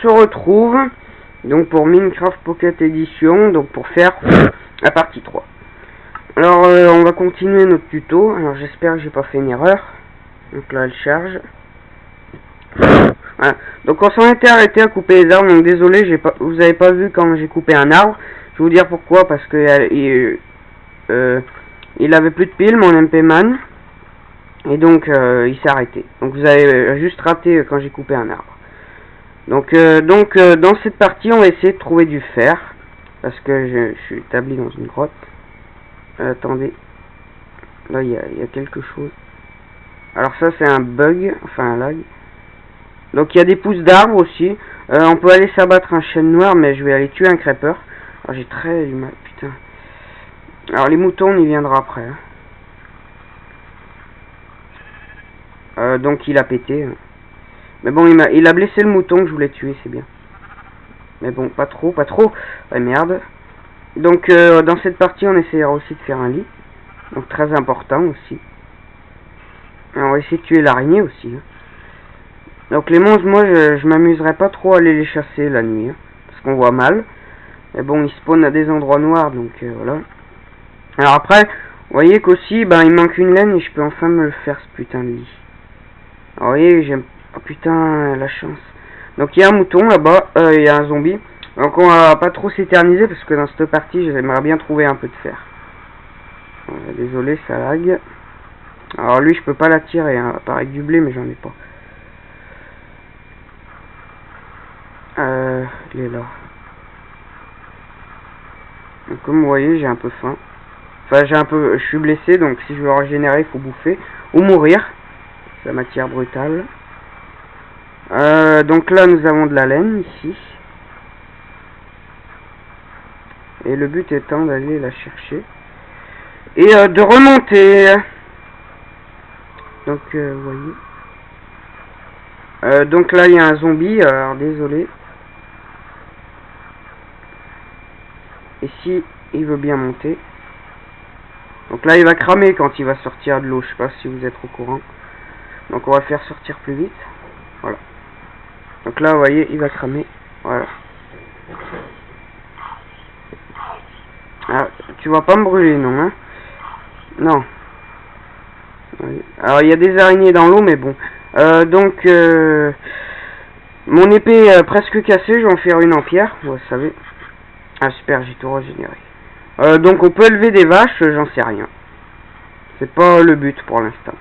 Se retrouve donc pour Minecraft Pocket Edition, donc pour faire la partie 3. Alors on va continuer notre tuto. Alors j'espère que j'ai pas fait une erreur. Donc là elle charge. Voilà. Donc on s'en était arrêté à couper les arbres. Donc désolé, vous avez pas vu quand j'ai coupé un arbre. Je vais vous dire pourquoi, parce que il avait plus de piles, mon MP-Man, et donc il s'est arrêté. Donc vous avez juste raté quand j'ai coupé un arbre. Donc dans cette partie on va essayer de trouver du fer, parce que je suis établi dans une grotte. Attendez, là il y a quelque chose. Alors ça c'est un bug, enfin un lag. Donc il y a des pousses d'arbres aussi. On peut aller s'abattre un chêne noir, mais je vais aller tuer un creeper. Alors j'ai très du mal, putain. Alors les moutons on y viendra après, hein. Donc il a pété, hein. Mais bon, il a blessé le mouton que je voulais tuer, c'est bien. Mais bon, pas trop. Ouais, merde. Donc, dans cette partie, on essaiera aussi de faire un lit. Donc, très important aussi. Et on va essayer de tuer l'araignée aussi, hein. Donc, les monstres, moi, je m'amuserais pas trop à aller les chasser la nuit, hein, parce qu'on voit mal. Mais bon, ils spawnent à des endroits noirs, donc voilà. Alors après, vous voyez qu'aussi, ben, il manque une laine et je peux enfin me le faire, ce putain de lit. Alors, vous voyez, j'aime... Oh putain, la chance. Donc il y a un mouton là-bas, il y a un zombie. Donc on va pas trop s'éterniser parce que dans cette partie j'aimerais bien trouver un peu de fer. Désolé, ça lag. Alors lui je peux pas l'attirer, hein, à part avec du blé, mais j'en ai pas. Il est là. Donc comme vous voyez, j'ai un peu faim. Enfin je suis blessé, donc si je veux régénérer il faut bouffer ou mourir. C'est la matière brutale. Donc là nous avons de la laine ici. Et le but étant d'aller la chercher. Et de remonter. Donc vous voyez. Donc là il y a un zombie. Alors désolé. Et si il veut bien monter. Donc là il va cramer quand il va sortir de l'eau. Je sais pas si vous êtes au courant. Donc on va faire sortir plus vite. Voilà. Donc là vous voyez il va cramer. Voilà. Ah, tu vas pas me brûler non, hein? Non. Alors il y a des araignées dans l'eau, mais bon. Donc mon épée est presque cassée, je vais en faire une en pierre, vous savez. Ah super, j'ai tout régénéré. Donc on peut élever des vaches, j'en sais rien. C'est pas le but pour l'instant.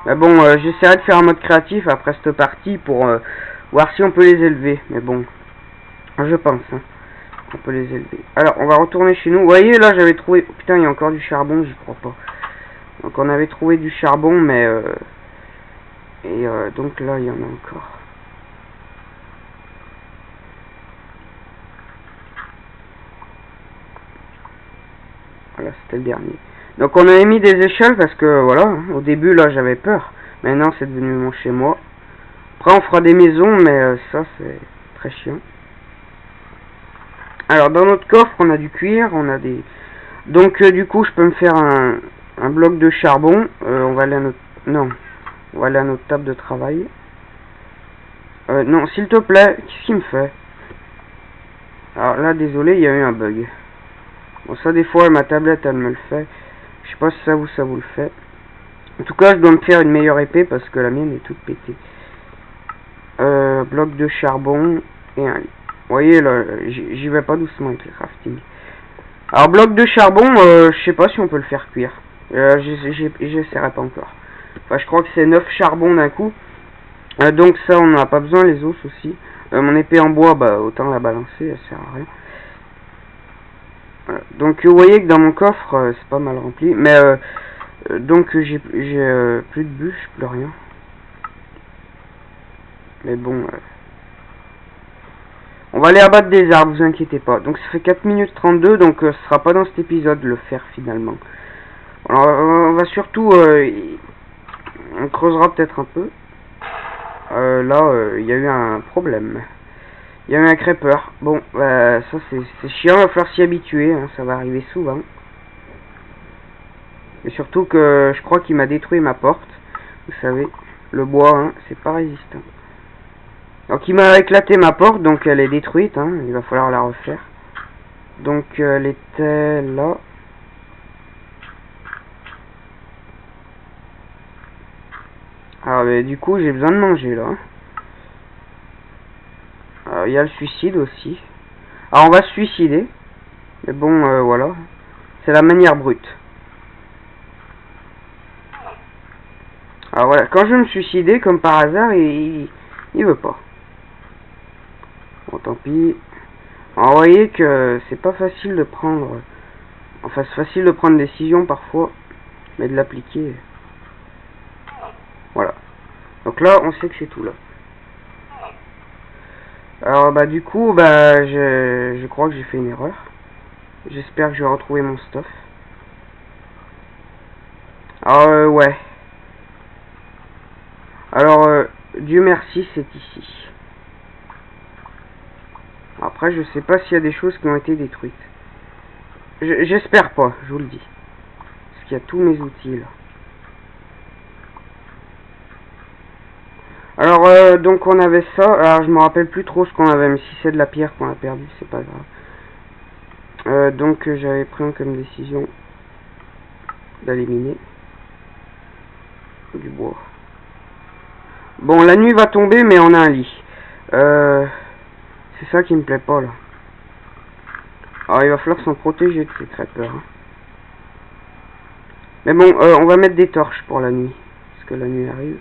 Mais bon, j'essaierai de faire un mode créatif après cette partie pour voir si on peut les élever. Mais bon, je pense, hein, on peut les élever. Alors on va retourner chez nous. Vous voyez là j'avais trouvé... Oh, putain, il y a encore du charbon, j'y crois pas. Donc on avait trouvé du charbon, mais... donc là il y en a encore. Voilà, c'était le dernier. Donc on avait mis des échelles parce que voilà, hein, au début là j'avais peur. Maintenant c'est devenu mon chez moi. Après on fera des maisons, mais ça c'est très chiant. Alors dans notre coffre on a du cuir, on a des... Donc du coup je peux me faire un bloc de charbon. On va aller à notre... Non. On va aller à notre table de travail. Non, s'il te plaît, qu'est-ce qu'il me fait? Alors là, désolé, il y a eu un bug. Bon, ça, des fois, ma tablette, elle me le fait. Je sais pas si ça vous le fait. En tout cas, je dois me faire une meilleure épée parce que la mienne est toute pétée. Bloc de charbon et un lit. Vous voyez, là, j'y vais pas doucement avec le crafting. Alors, bloc de charbon, je sais pas si on peut le faire cuire. J'essaierai pas encore. Enfin, je crois que c'est 9 charbons d'un coup. Donc ça, on n'en a pas besoin, les os aussi. Mon épée en bois, bah autant la balancer, elle sert à rien. Voilà. Donc vous voyez que dans mon coffre, c'est pas mal rempli. Mais donc j'ai plus de bûches, plus rien. Mais bon, on va aller abattre des arbres, vous inquiétez pas. Donc ça fait 4 minutes 32, donc ce sera pas dans cet épisode le faire finalement. Alors on va surtout... on creusera peut-être un peu. Là, il y a eu un problème. Il y a eu un creeper. Bon, ça c'est chiant, il va falloir s'y habituer, hein, ça va arriver souvent. Et surtout que je crois qu'il m'a détruit ma porte. Vous savez, le bois, hein, c'est pas résistant. Donc il m'a éclaté ma porte, donc elle est détruite, hein. Il va falloir la refaire. Donc elle était là. Ah mais du coup j'ai besoin de manger là. Il y a le suicide aussi. Alors on va se suicider. Mais bon voilà. C'est la manière brute. Alors voilà, quand je vais me suicider, comme par hasard, il veut pas. Bon tant pis. Alors vous voyez que c'est pas facile de prendre. Enfin c'est facile de prendre des décisions parfois. Mais de l'appliquer. Voilà. Donc là on sait que c'est tout là. Alors bah du coup bah je crois que j'ai fait une erreur. J'espère que je vais retrouver mon stuff. Alors ouais. Alors Dieu merci c'est ici. Après je sais pas s'il y a des choses qui ont été détruites. J'espère pas, je vous le dis. Parce qu'il y a tous mes outils là. Alors donc on avait ça. Alors je me rappelle plus trop ce qu'on avait. Mais si c'est de la pierre qu'on a perdu, c'est pas grave. Donc j'avais pris comme décision d'éliminer du bois. Bon la nuit va tomber mais on a un lit. C'est ça qui me plaît pas là. Alors il va falloir s'en protéger de ces trappeurs. Hein. Mais bon on va mettre des torches pour la nuit. Parce que la nuit arrive.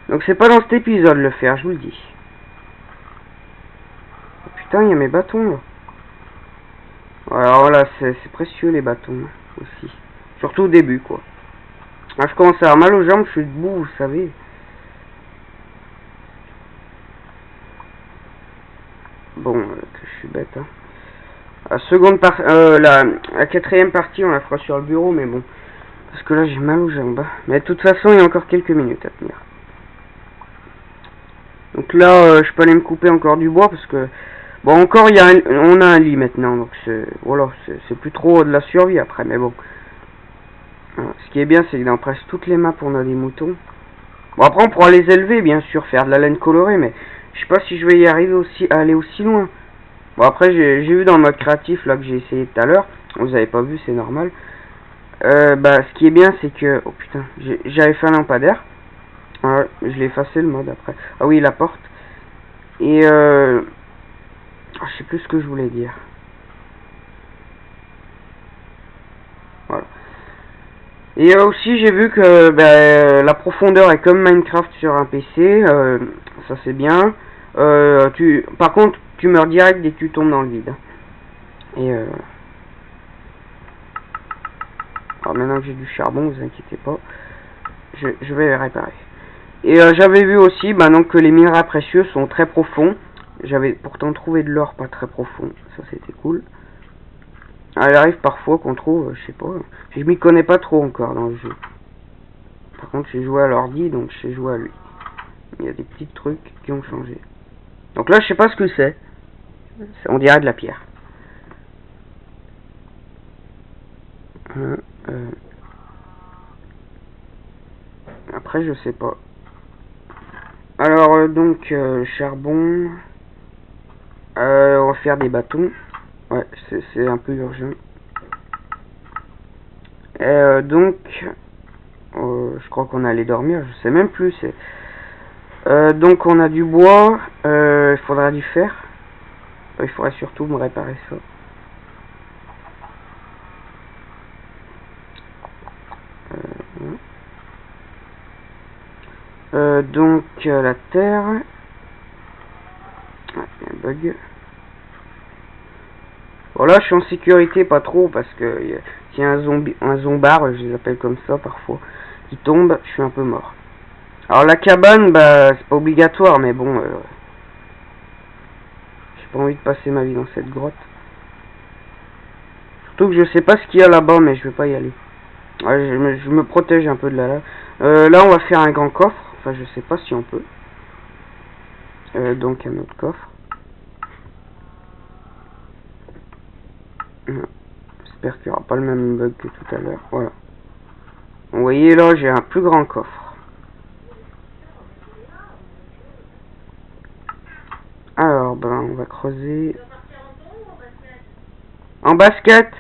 Donc c'est pas dans cet épisode le faire, je vous le dis. Oh, putain il y a mes bâtons là. Alors voilà c'est précieux les bâtons aussi. Surtout au début quoi. Ah, je commence à avoir mal aux jambes, je suis debout vous savez. Bon que je suis bête hein. La quatrième partie on la fera sur le bureau mais bon. Parce que là j'ai mal aux jambes. Mais de toute façon il y a encore quelques minutes à tenir. Donc là je peux aller me couper encore du bois parce que bon encore on a un lit maintenant donc voilà c'est plus trop de la survie après mais bon. Alors, ce qui est bien c'est que dans presque toutes les maps on a des moutons. Bon après on pourra les élever bien sûr, faire de la laine colorée mais je sais pas si je vais y arriver aussi à aller aussi loin. Bon après j'ai vu dans le mode créatif là que j'ai essayé tout à l'heure, vous avez pas vu c'est normal. Bah ce qui est bien c'est que oh putain j'avais fait un lampadaire. Je l'ai effacé le mode après. Ah oui la porte. Et je sais plus ce que je voulais dire. Voilà. Et aussi j'ai vu que la profondeur est comme Minecraft sur un PC. Ça c'est bien. Par contre tu meurs direct dès que tu tombes dans le vide. Et alors maintenant que j'ai du charbon, vous inquiétez pas. Je vais les réparer. Et j'avais vu aussi donc, que les minerais précieux sont très profonds. J'avais pourtant trouvé de l'or pas très profond. Ça c'était cool. Alors, il arrive parfois qu'on trouve, je sais pas. Je m'y connais pas trop encore dans le jeu. Par contre j'ai joué à l'ordi donc j'ai joué à lui. Il y a des petits trucs qui ont changé. Donc là je sais pas ce que c'est. On dirait de la pierre. Après je sais pas. Alors donc charbon. On va faire des bâtons. Ouais c'est un peu urgent. Et donc je crois qu'on allait dormir. Je sais même plus. Donc on a du bois. Il faudra du fer. Il faudrait surtout me réparer ça. Donc la terre. Ah, il y a un bug. Voilà, je suis en sécurité pas trop parce que s'il y a un zombard, je les appelle comme ça parfois, qui tombe, je suis un peu mort. Alors la cabane, c'est pas obligatoire, mais bon, j'ai pas envie de passer ma vie dans cette grotte. Surtout que je sais pas ce qu'il y a là-bas, mais je vais pas y aller. Ouais, je me protège un peu de la lave. Là, on va faire un grand coffre. Enfin, je sais pas si on peut. Donc, un autre coffre. J'espère qu'il n'y aura pas le même bug que tout à l'heure. Voilà. Vous voyez, là, j'ai un plus grand coffre. ben, on va creuser. En basket.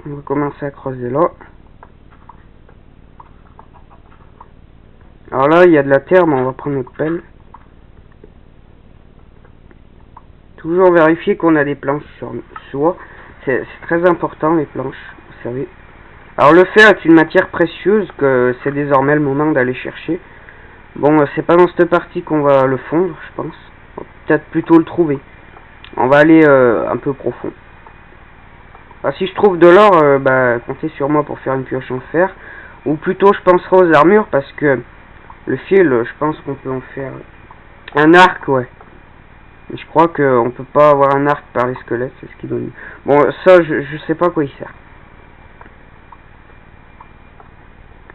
On va commencer à creuser là. Alors là, il y a de la terre, mais on va prendre notre pelle. Toujours vérifier qu'on a des planches sur soi. C'est très important, les planches, vous savez. Alors le fer est une matière précieuse que c'est désormais le moment d'aller chercher. Bon, c'est pas dans cette partie qu'on va le fondre, je pense. On va peut-être plutôt le trouver. On va aller un peu profond. Alors, si je trouve de l'or, bah, comptez sur moi pour faire une pioche en fer. Ou plutôt, je penserai aux armures parce que le fil, je pense qu'on peut en faire un arc, ouais. Mais je crois qu'on peut pas avoir un arc par les squelettes, c'est ce qui donne. Bon, ça, je sais pas à quoi il sert.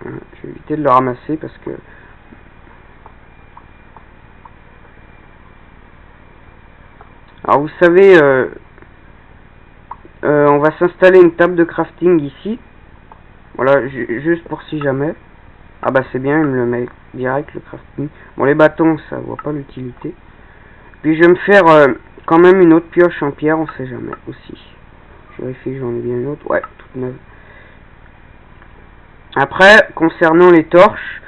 Je vais éviter de le ramasser parce que... Alors, vous savez, on va s'installer une table de crafting ici. Voilà, juste pour si jamais. Ah bah c'est bien, il me le met direct, le crafting. Bon, les bâtons, ça voit pas l'utilité. Puis je vais me faire quand même une autre pioche en pierre, on sait jamais aussi. Je vérifie que j'en ai bien une autre. Ouais, toute neuve. Après, concernant les torches,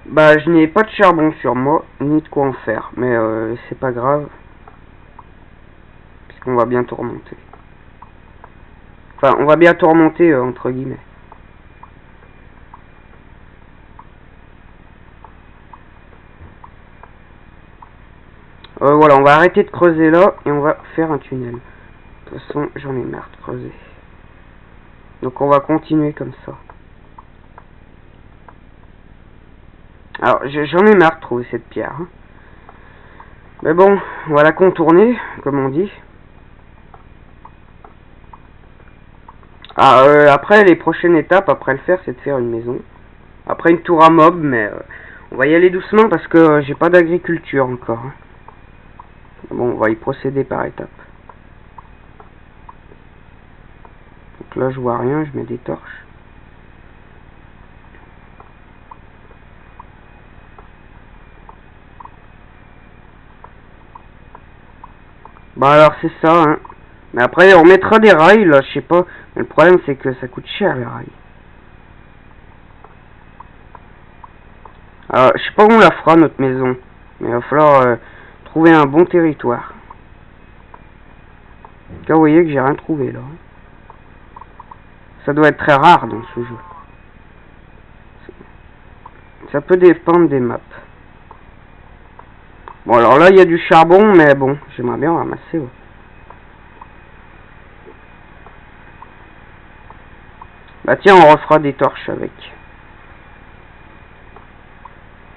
bah je n'ai pas de charbon sur moi, ni de quoi en faire. Mais c'est pas grave. Puisqu'on va bientôt remonter. Enfin, on va bientôt remonter, entre guillemets. Voilà, on va arrêter de creuser là et on va faire un tunnel. De toute façon, j'en ai marre de creuser. Donc on va continuer comme ça. Alors, j'en ai marre de trouver cette pierre. Hein. Mais bon, on va la contourner, comme on dit. Ah, après, les prochaines étapes, après le faire, c'est de faire une maison. Après une tour à mob, mais on va y aller doucement parce que j'ai pas d'agriculture encore. Hein. Bon, on va y procéder par étapes. Donc là, je vois rien, je mets des torches. Bah alors, c'est ça, hein. Mais après, on mettra des rails, là, je sais pas. Mais le problème, c'est que ça coûte cher, les rails. Alors, je sais pas où on la fera, notre maison. Mais il va falloir trouver un bon territoire. Là, vous voyez que j'ai rien trouvé, là. Ça doit être très rare dans ce jeu. Ça peut dépendre des maps. Bon, alors là, il y a du charbon, mais bon, j'aimerais bien ramasser, ouais. Bah tiens, on refera des torches avec.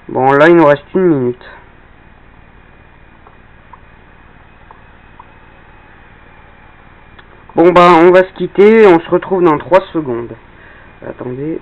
Bon, là, il nous reste 1 minute. Bon, bah, on va se quitter, on se retrouve dans 3 secondes. Attendez.